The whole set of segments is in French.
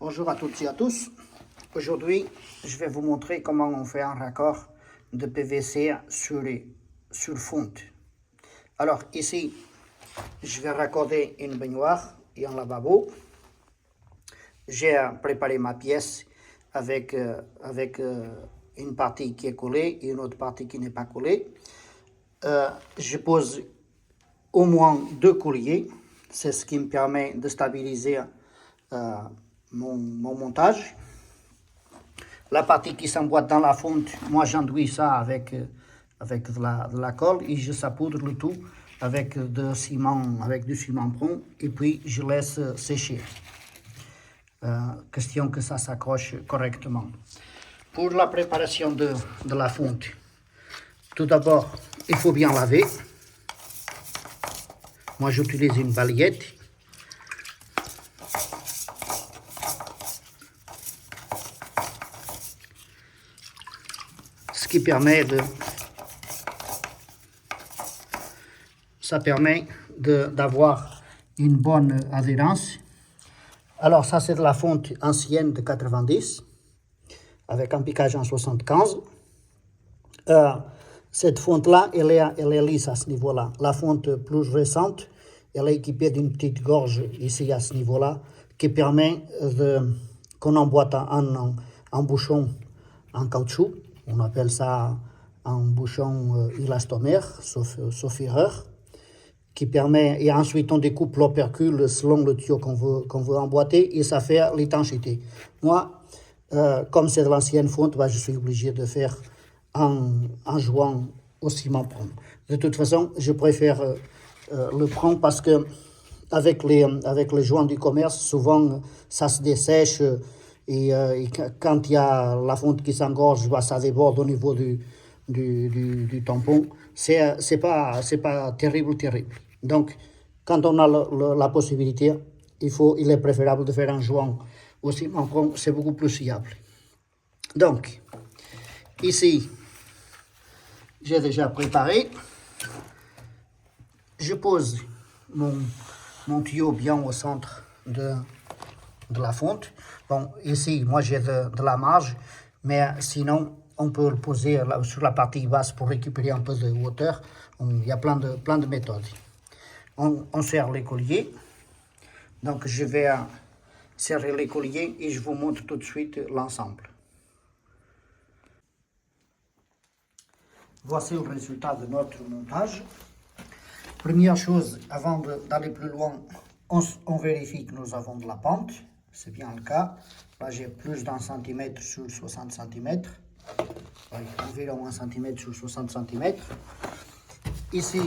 Bonjour à toutes et à tous. Aujourd'hui, je vais vous montrer comment on fait un raccord de PVC sur fonte. Alors ici, je vais raccorder une baignoire et un lavabo. J'ai préparé ma pièce avec une partie qui est collée et une autre partie qui n'est pas collée. Je pose au moins 2 colliers. C'est ce qui me permet de stabiliser mon montage. La partie qui s'emboîte dans la fonte, moi j'enduis ça avec de la colle et je saupoudre le tout avec du ciment prond et puis je laisse sécher. Question que ça s'accroche correctement. Pour la préparation de la fonte, tout d'abord il faut bien laver. Moi j'utilise une balayette. Ce qui permet d'avoir une bonne adhérence. Alors ça c'est de la fonte ancienne de 90 avec un piquage en 75. Cette fonte là elle est lisse à ce niveau là. La fonte plus récente elle est équipée d'une petite gorge ici à ce niveau là qui permet qu'on emboîte un bouchon en caoutchouc. On appelle ça un bouchon élastomère, sauf erreur, qui permet, et ensuite on découpe l'opercule selon le tuyau qu'on veut emboîter et ça fait l'étanchéité. Moi, comme c'est de l'ancienne fonte, je suis obligé de faire en jouant au ciment prond. De toute façon, je préfère le prond parce que avec les joints du commerce, souvent ça se dessèche. Et quand il y a la fonte qui s'engorge, ça déborde au niveau du tampon. C'est pas terrible. Donc, quand on a la possibilité, il est préférable de faire un joint au ciment prond, c'est beaucoup plus fiable. Donc, ici, j'ai déjà préparé. Je pose mon tuyau bien au centre de la fonte. Bon, ici, moi j'ai de la marge, mais sinon, on peut le poser sur la partie basse pour récupérer un peu de hauteur. Il y a plein de méthodes. On serre les colliers. Donc, je vais serrer les colliers et je vous montre tout de suite l'ensemble. Voici le résultat de notre montage. Première chose, avant d'aller plus loin, on vérifie que nous avons de la pente. C'est bien le cas. Là, j'ai plus d'un centimètre sur 60 cm. Environ 1 cm sur 60 cm. Ici,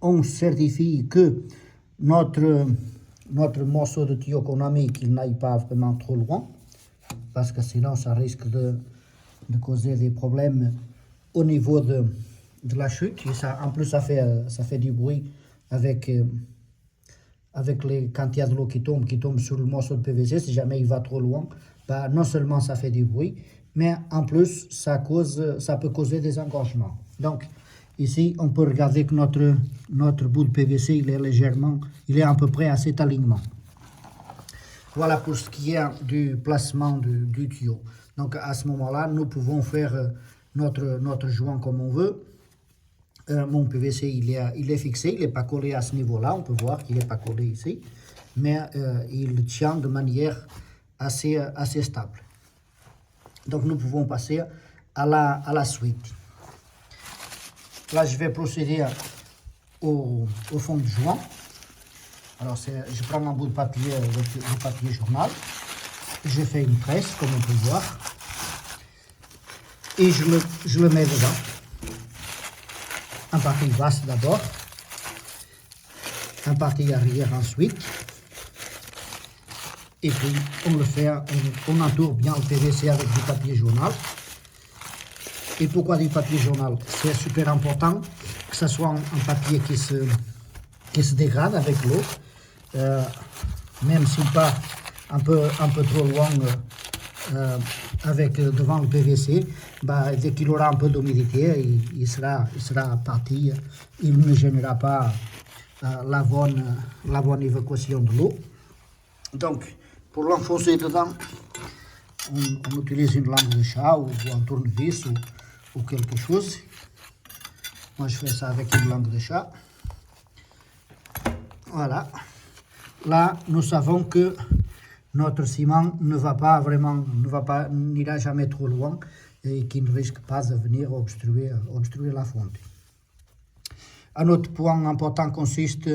on certifie que notre morceau de tuyau qu'on a mis, qu'il n'aille pas vraiment trop loin, parce que sinon, ça risque de causer des problèmes au niveau de la chute. Et ça, en plus, ça fait du bruit avec quand il y a de l'eau qui tombe sur le morceau de PVC. Si jamais il va trop loin, non seulement ça fait du bruit, mais en plus ça peut causer des engorgements. Donc ici on peut regarder que notre bout de PVC il est à peu près à cet alignement. Voilà pour ce qui est du placement du tuyau. Donc à ce moment-là, nous pouvons faire notre joint comme on veut. Mon PVC il est fixé, il n'est pas collé à ce niveau-là, on peut voir qu'il n'est pas collé ici, mais il tient de manière assez stable. Donc nous pouvons passer à la suite. Là je vais procéder au fond du joint. Alors je prends un bout de papier, le papier journal, je fais une tresse comme on peut voir, et je le mets dedans. En partie basse d'abord, en partie arrière ensuite, et puis on entoure bien le PVC avec du papier journal. Et pourquoi du papier journal? C'est super important que ce soit un papier qui se dégrade avec l'eau, même s'il part un peu trop loin devant le PVC, dès qu'il aura un peu d'humidité, il sera parti, il ne gênera pas la bonne évacuation de l'eau. Donc Pour l'enfoncer dedans, on utilise une langue de chat ou un tournevis ou quelque chose. Moi, je fais ça avec une langue de chat. Voilà. Là, nous savons que notre ciment n'ira jamais trop loin et qu'il ne risque pas de venir obstruer la fonte. Un autre point important consiste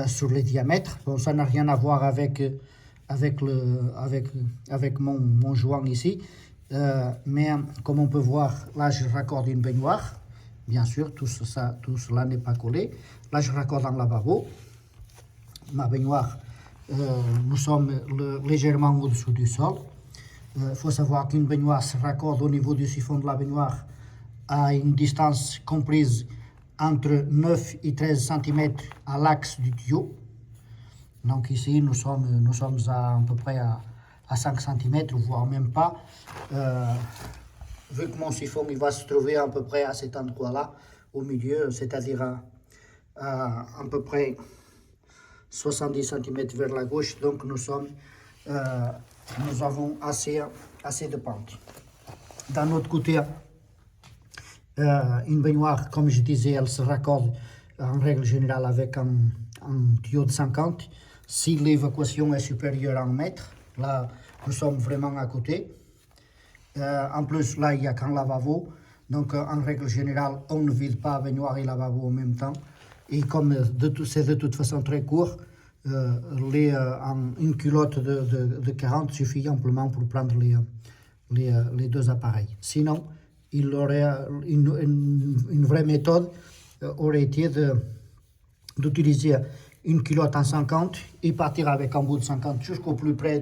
sur les diamètres. Bon, ça n'a rien à voir avec mon joint ici, mais comme on peut voir, là je raccorde une baignoire. Bien sûr, tout cela n'est pas collé. Là, je raccorde un lavabo. Ma baignoire, nous sommes légèrement au-dessous du sol. Il faut savoir qu'une baignoire se raccorde au niveau du siphon de la baignoire à une distance comprise entre 9 et 13 cm à l'axe du tuyau. Donc ici, nous sommes à peu près à 5 cm, voire même pas. Vu que mon siphon il va se trouver à peu près à cet endroit-là, au milieu, c'est-à-dire à peu près 70 cm vers la gauche, donc nous avons assez de pente. D'un autre côté, une baignoire, comme je disais, elle se raccorde en règle générale avec un tuyau de 50. Si l'évacuation est supérieure à 1 mètre, là, nous sommes vraiment à côté. En plus, là, il n'y a qu'un lavabo. Donc, en règle générale, on ne vide pas baignoire et lavabo en même temps. Et comme c'est de toute façon très court, une culotte de 40 suffit amplement pour prendre les deux appareils. Sinon, il aurait une vraie méthode aurait été d'utiliser une culotte en 50 et partir avec un bout de 50 jusqu'au plus près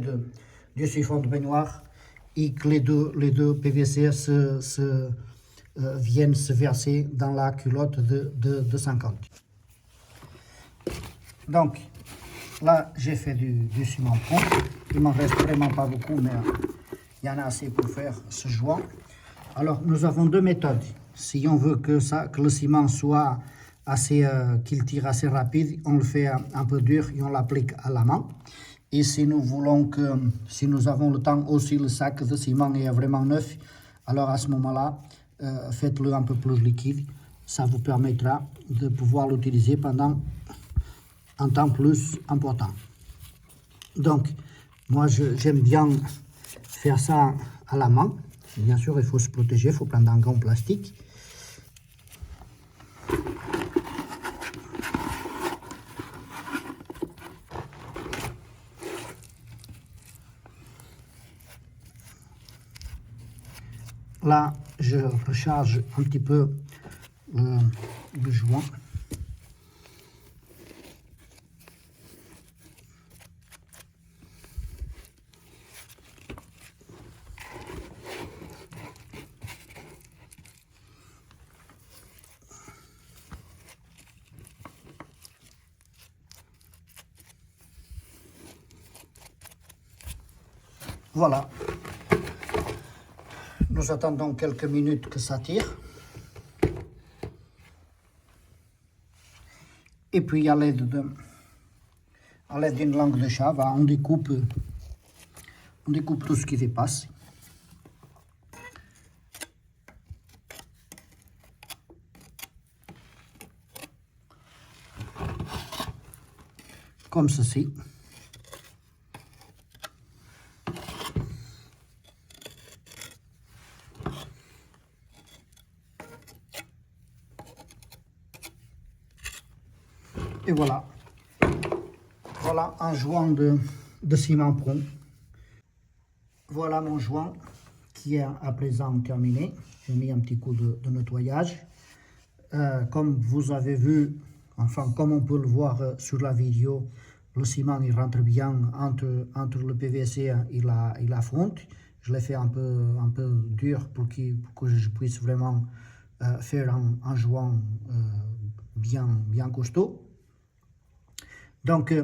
du siphon de baignoire et que les deux PVC viennent se verser dans la culotte de 50. Donc, là, j'ai fait du ciment pont. Il m'en reste vraiment pas beaucoup, mais il y en a assez pour faire ce joint. Alors, nous avons deux méthodes. Si on veut que le ciment soit qu'il tire assez rapide, on le fait un peu dur et on l'applique à la main. Et si nous avons le temps aussi, le sac de ciment est vraiment neuf, alors à ce moment-là, faites-le un peu plus liquide. Ça vous permettra de pouvoir l'utiliser pendant un temps plus important. Donc, moi, j'aime bien faire ça à la main. Bien sûr, il faut se protéger, il faut prendre un gant plastique. Là, je recharge un petit peu le joint. Voilà. Nous attendons quelques minutes que ça tire. Et puis à l'aide d'une langue de chat, on découpe tout ce qui dépasse. Comme ceci. Et voilà. Voilà un joint de ciment prond. Voilà mon joint qui est à présent terminé. J'ai mis un petit coup de nettoyage. Comme vous avez vu, enfin comme on peut le voir sur la vidéo, le ciment il rentre bien entre le PVC et la fonte. Je l'ai fait un peu dur pour que je puisse vraiment faire un joint bien costaud. Donc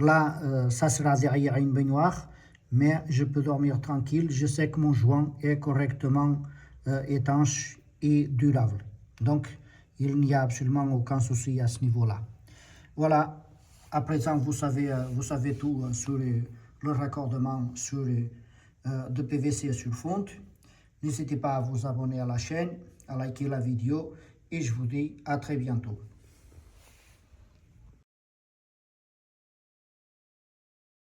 là, ça sera derrière une baignoire, mais je peux dormir tranquille. Je sais que mon joint est correctement étanche et durable. Donc, il n'y a absolument aucun souci à ce niveau-là. Voilà, à présent, vous savez tout le raccordement de PVC sur fonte. N'hésitez pas à vous abonner à la chaîne, à liker la vidéo et je vous dis à très bientôt.